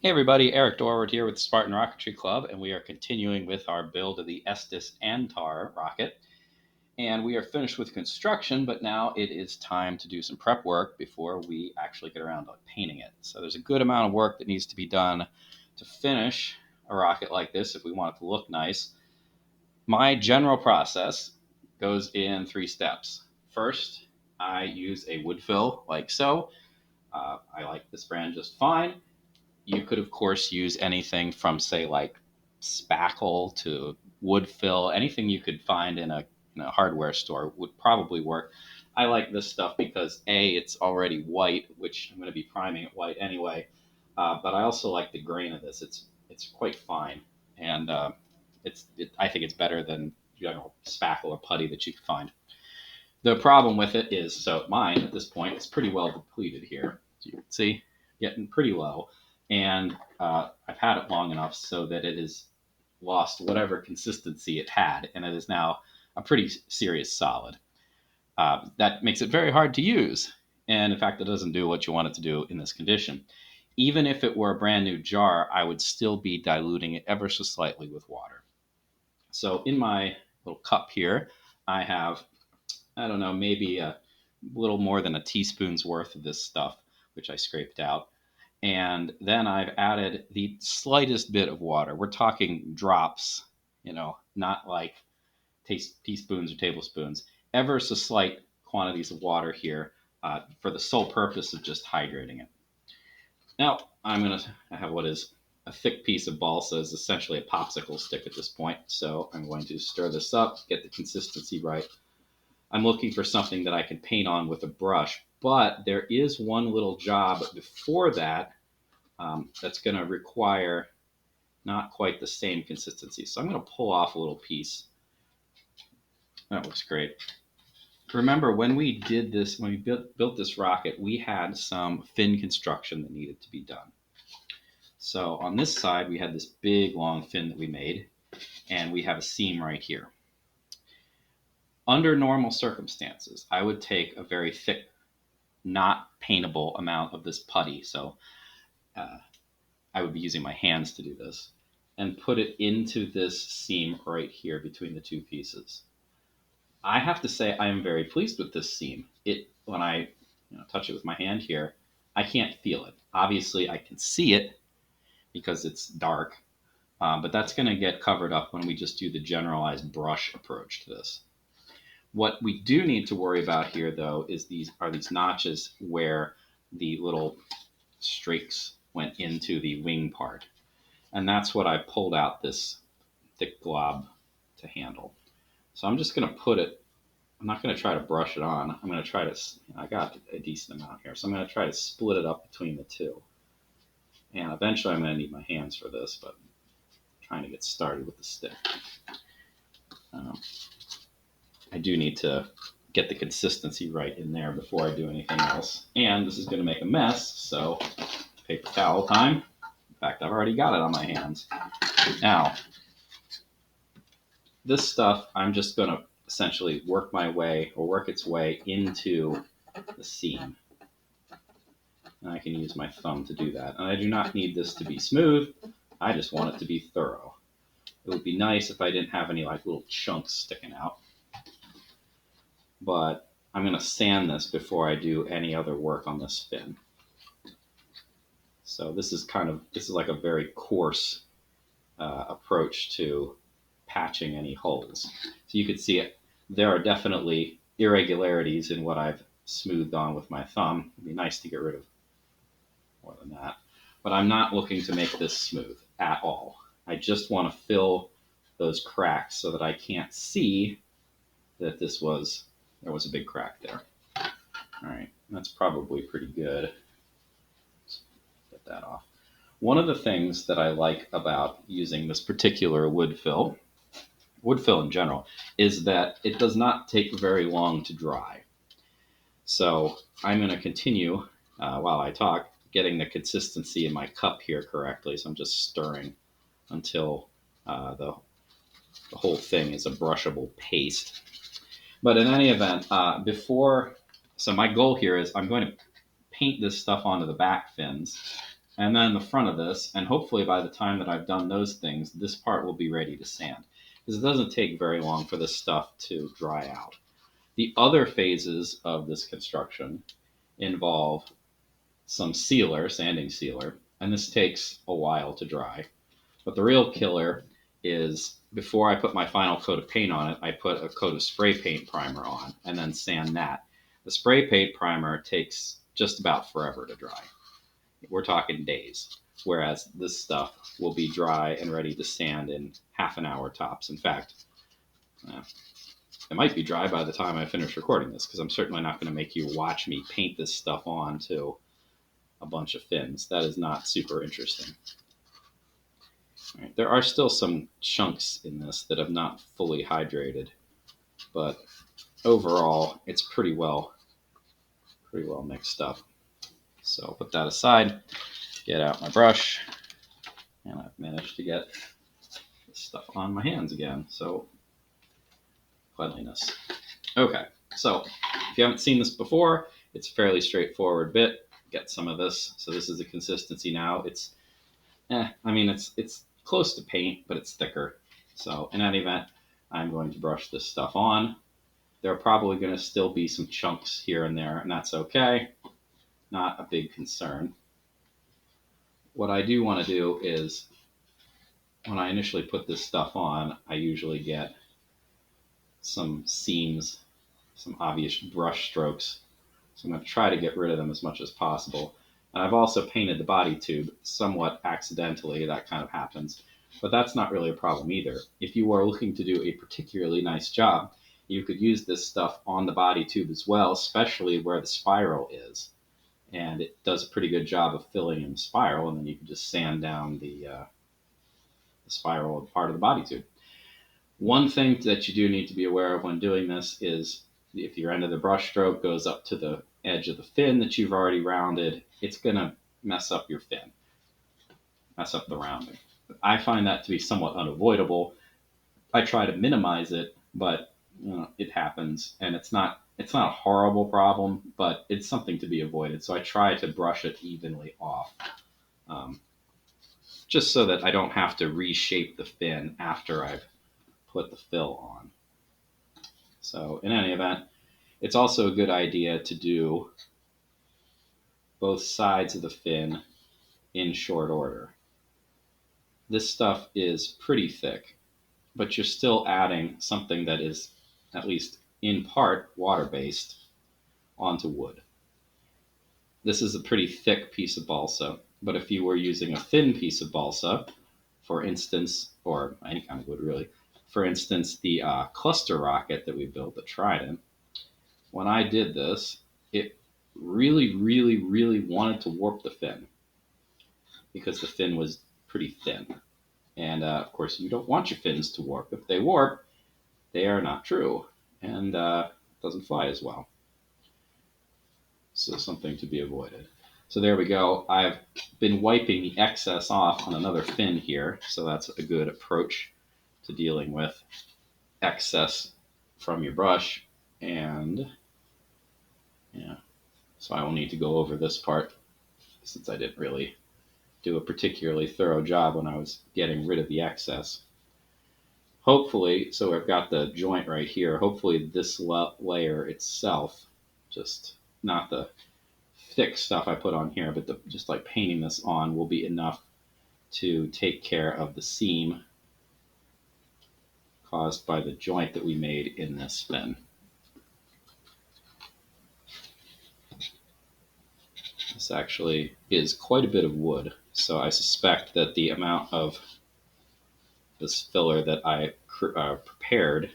Hey everybody, Eric Dorward here with the Spartan Rocketry Club, and we are continuing with our build of the Estes Antar rocket. And we are finished with construction, but now it is time to do some prep work before we actually get around to painting it. So there's a good amount of work that needs to be done to finish a rocket like this if we want it to look nice. My general process goes in three steps. First, I use a wood fill like so. I like this brand just fine. You could, of course, use anything from, say, like spackle to wood fill. Anything you could find in a hardware store would probably work. I like this stuff because A, it's already white, which I'm going to be priming it white anyway. But I also like the grain of this. It's quite fine, and I think it's better than spackle or putty that you can find. The problem with it is, so mine at this point is pretty well depleted here. As you can see, getting pretty low. And I've had it long enough so that it has lost whatever consistency it had, and it is now a pretty serious solid. That makes it very hard to use. And in fact, it doesn't do what you want it to do in this condition. Even if it were a brand new jar, I would still be diluting it ever so slightly with water. So in my little cup here, I have, I don't know, maybe a little more than a teaspoon's worth of this stuff, which I scraped out. And then I've added the slightest bit of water. We're talking drops, not like teaspoons or tablespoons. Ever so slight quantities of water here for the sole purpose of just hydrating it. Now, I have what is a thick piece of balsa, is essentially a popsicle stick at this point. So I'm going to stir this up, get the consistency right. I'm looking for something that I can paint on with a brush, but there is one little job before that that's going to require not quite the same consistency. So I'm going to pull off a little piece. That looks great. Remember, when we did this, when we built this rocket, we had some fin construction that needed to be done. So on this side, we had this big long fin that we made, and we have a seam right here. Under normal circumstances, I would take a very thick, not paintable amount of this putty. So uh, I would be using my hands to do this and put it into this seam right here between the two pieces. I have to say I am very pleased with this seam. When I touch it with my hand here, I can't feel it. Obviously, I can see it because it's dark, but that's going to get covered up when we just do the generalized brush approach to this. What we do need to worry about here, though, is these notches where the little streaks went into the wing part. And that's what I pulled out this thick glob to handle. So I'm just going to put it, I'm not going to try to brush it on. I'm going to try to, I got a decent amount here. So I'm going to try to split it up between the two. And eventually I'm going to need my hands for this, but I'm trying to get started with the stick. I do need to get the consistency right in there before I do anything else. And this is going to make a mess, so paper towel time. In fact, I've already got it on my hands. Now, this stuff, I'm just going to essentially work its way into the seam. And I can use my thumb to do that. And I do not need this to be smooth. I just want it to be thorough. It would be nice if I didn't have any like little chunks sticking out. But I'm going to sand this before I do any other work on this fin. So this is like a very coarse approach to patching any holes. So you can see it. There are definitely irregularities in what I've smoothed on with my thumb. It'd be nice to get rid of more than that. But I'm not looking to make this smooth at all. I just want to fill those cracks so that I can't see that there was a big crack there. All right, that's probably pretty good. Let's get that off. One of the things that I like about using this particular wood fill in general, is that it does not take very long to dry. So I'm going to continue, while I talk, getting the consistency in my cup here correctly. So I'm just stirring until the whole thing is a brushable paste. But in any event, so my goal here is I'm going to paint this stuff onto the back fins and then the front of this, and hopefully by the time that I've done those things, this part will be ready to sand. Because it doesn't take very long for this stuff to dry out. The other phases of this construction involve some sealer, sanding sealer, and this takes a while to dry. But the real killer is before I put my final coat of paint on it, I put a coat of spray paint primer on and then sand that. The spray paint primer takes just about forever to dry. We're talking days, whereas this stuff will be dry and ready to sand in half an hour tops. In fact, it might be dry by the time I finish recording this, because I'm certainly not going to make you watch me paint this stuff on to a bunch of fins. That is not super interesting. Right, there are still some chunks in this that have not fully hydrated, but overall it's pretty well mixed up. So put that aside, get out my brush, and I've managed to get this stuff on my hands again. So cleanliness. Okay, so if you haven't seen this before, it's a fairly straightforward bit. Get some of this. So this is the consistency now. It's close to paint, but it's thicker. So in any event, I'm going to brush this stuff on. There are probably going to still be some chunks here and there, and that's okay. Not a big concern. What I do want to do is, when I initially put this stuff on, I usually get some seams, some obvious brush strokes. So I'm going to try to get rid of them as much as possible. And I've also painted the body tube somewhat accidentally. That kind of happens. But that's not really a problem either. If you are looking to do a particularly nice job, you could use this stuff on the body tube as well, especially where the spiral is. And it does a pretty good job of filling in the spiral, and then you can just sand down the spiral part of the body tube. One thing that you do need to be aware of when doing this is if your end of the brush stroke goes up to the edge of the fin that you've already rounded, it's going to mess up your fin, mess up the rounding. I find that to be somewhat unavoidable. I try to minimize it, but it happens, and it's not a horrible problem, but it's something to be avoided. So I try to brush it evenly off, just so that I don't have to reshape the fin after I've put the fill on. So in any event, it's also a good idea to do both sides of the fin in short order. This stuff is pretty thick, but you're still adding something that is at least in part water-based onto wood. This is a pretty thick piece of balsa, but if you were using a thin piece of balsa, for instance, or any kind of wood really, for instance, the cluster rocket that we built, the Trident, when I did this, it really, really, really wanted to warp the fin because the fin was pretty thin. And of course, you don't want your fins to warp. If they warp, they are not true, and doesn't fly as well. So something to be avoided. So there we go. I've been wiping the excess off on another fin here, so that's a good approach to dealing with excess from your brush. And yeah, so I will need to go over this part since I didn't really do a particularly thorough job when I was getting rid of the excess. Hopefully, so I've got the joint right here, hopefully this layer itself, just not the thick stuff I put on here, but just like painting this on will be enough to take care of the seam caused by the joint that we made in this fin. This actually is quite a bit of wood, so I suspect that the amount of this filler that I prepared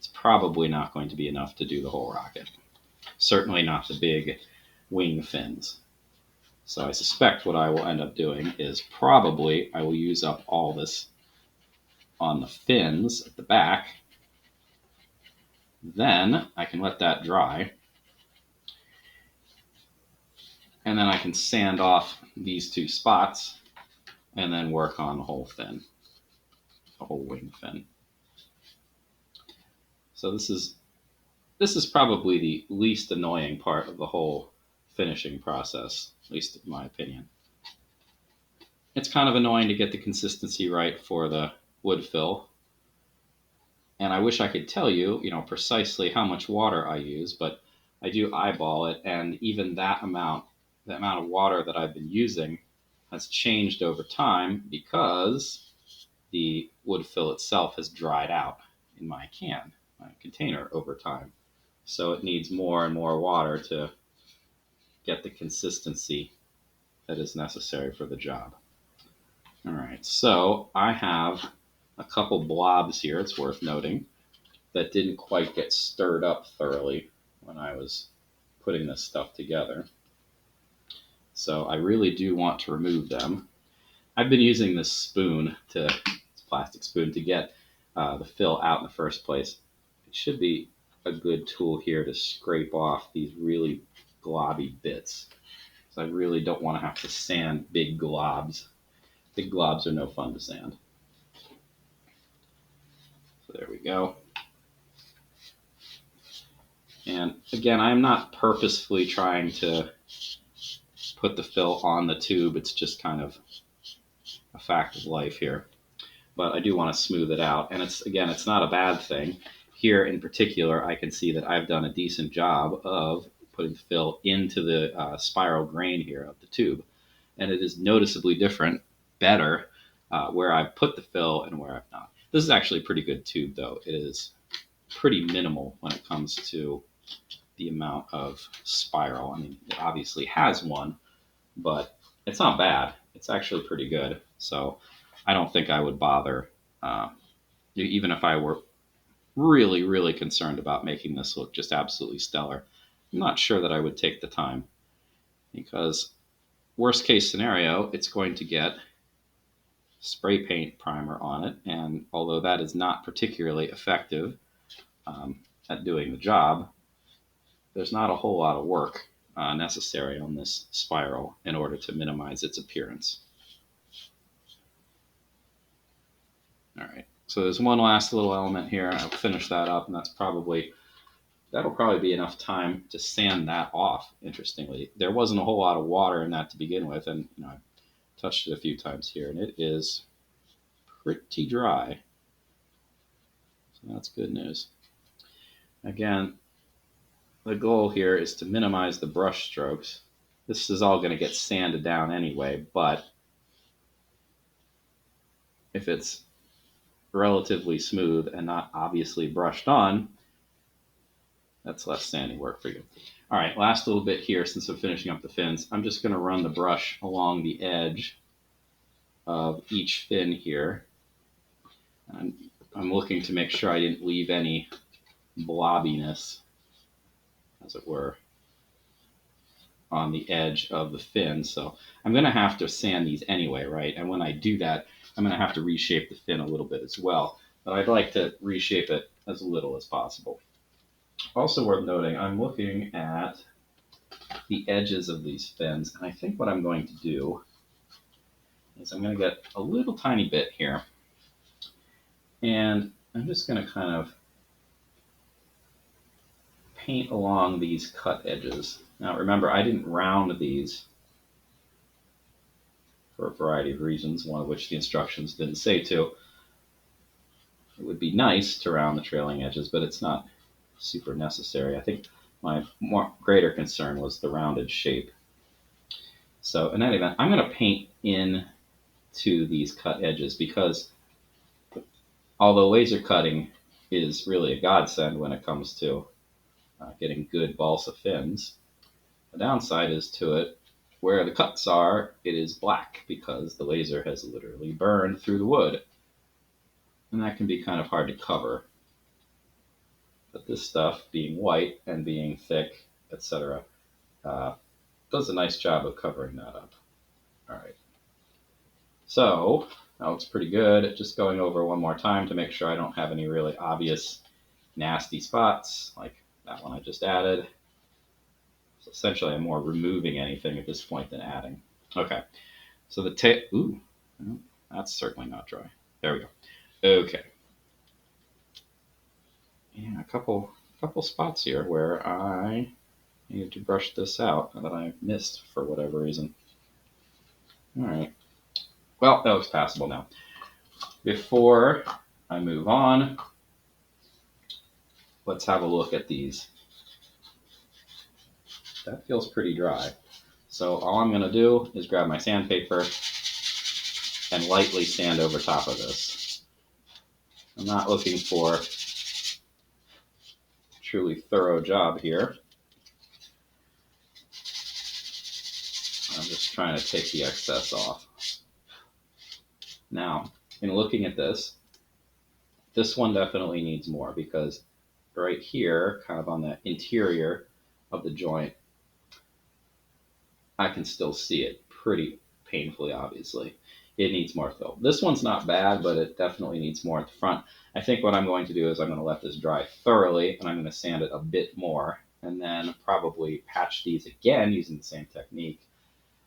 is probably not going to be enough to do the whole rocket. Certainly not the big wing fins. So I suspect what I will end up doing is probably I will use up all this on the fins at the back. Then I can let that dry. And then I can sand off these two spots and then work on the whole fin, the whole wing fin. So this is probably the least annoying part of the whole finishing process, at least in my opinion. it's kind of annoying to get the consistency right for the wood fill. And I wish I could tell you, precisely how much water I use, but I do eyeball it, and even the amount of water that I've been using has changed over time because the wood fill itself has dried out in my container over time. So it needs more and more water to get the consistency that is necessary for the job. All right, so I have a couple blobs here, it's worth noting, that didn't quite get stirred up thoroughly when I was putting this stuff together. So I really do want to remove them. I've been using this plastic spoon, to get the fill out in the first place. It should be a good tool here to scrape off these really globby bits. So I really don't want to have to sand big globs. Big globs are no fun to sand. So there we go. And again, I'm not purposefully trying to put the fill on the tube. It's just kind of a fact of life here. But I do want to smooth it out. And it's not a bad thing. Here in particular, I can see that I've done a decent job of putting the fill into the spiral grain here of the tube. And it is noticeably better where I've put the fill and where I've not. This is actually a pretty good tube, though. It is pretty minimal when it comes to the amount of spiral. I mean, it obviously has one, but it's not bad. It's actually pretty good. So I don't think I would bother, even if I were really, really concerned about making this look just absolutely stellar. I'm not sure that I would take the time, because worst case scenario, it's going to get spray paint primer on it. And although that is not particularly effective at doing the job, there's not a whole lot of work necessary on this spiral in order to minimize its appearance. All right, so there's one last little element here. I'll finish that up, and that'll probably be enough time to sand that off. Interestingly, there wasn't a whole lot of water in that to begin with, and I touched it a few times here, and it is pretty dry. So that's good news. Again, the goal here is to minimize the brush strokes. This is all going to get sanded down anyway, but if it's relatively smooth and not obviously brushed on, that's less sanding work for you. All right, last little bit here since I'm finishing up the fins. I'm just going to run the brush along the edge of each fin here. And I'm looking to make sure I didn't leave any blobbiness, as it were, on the edge of the fin. So I'm going to have to sand these anyway, right? And when I do that, I'm going to have to reshape the fin a little bit as well. But I'd like to reshape it as little as possible. Also worth noting, I'm looking at the edges of these fins, and I think what I'm going to do is I'm going to get a little tiny bit here, and I'm just going to kind of paint along these cut edges. Now remember, I didn't round these for a variety of reasons, one of which the instructions didn't say to. It would be nice to round the trailing edges, but it's not super necessary. I think my greater concern was the rounded shape. So in any event, I'm going to paint in to these cut edges, because although laser cutting is really a godsend when it comes to getting good balsa fins, the downside is to it, where the cuts are, it is black because the laser has literally burned through the wood. And that can be kind of hard to cover. But this stuff, being white and being thick, etc., does a nice job of covering that up. All right. So that looks pretty good. Just going over one more time to make sure I don't have any really obvious nasty spots like that one I just added. So essentially, I'm more removing anything at this point than adding. Okay. So the tail. Ooh, that's certainly not dry. There we go. Okay. Yeah, a couple spots here where I needed to brush this out that I missed for whatever reason. All right. Well, that looks passable now. Before I move on, let's have a look at these. That feels pretty dry. So all I'm going to do is grab my sandpaper and lightly sand over top of this. I'm not looking for a truly thorough job here. I'm just trying to take the excess off. Now, in looking at this one definitely needs more, because right here, kind of on the interior of the joint, I can still see it pretty painfully, obviously. It needs more fill. This one's not bad, but it definitely needs more at the front. I think what I'm going to do is I'm going to let this dry thoroughly, and I'm going to sand it a bit more, and then probably patch these again using the same technique,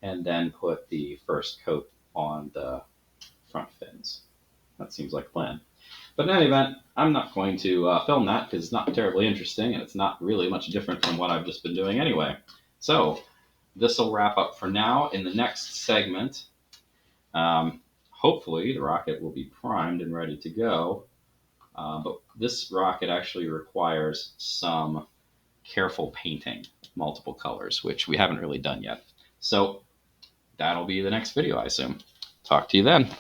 and then put the first coat on the front fins. That seems like a plan. But in any event, I'm not going to film that because it's not terribly interesting, and it's not really much different from what I've just been doing anyway. So this will wrap up for now. In the next segment, hopefully the rocket will be primed and ready to go. But this rocket actually requires some careful painting, multiple colors, which we haven't really done yet. So that'll be the next video, I assume. Talk to you then.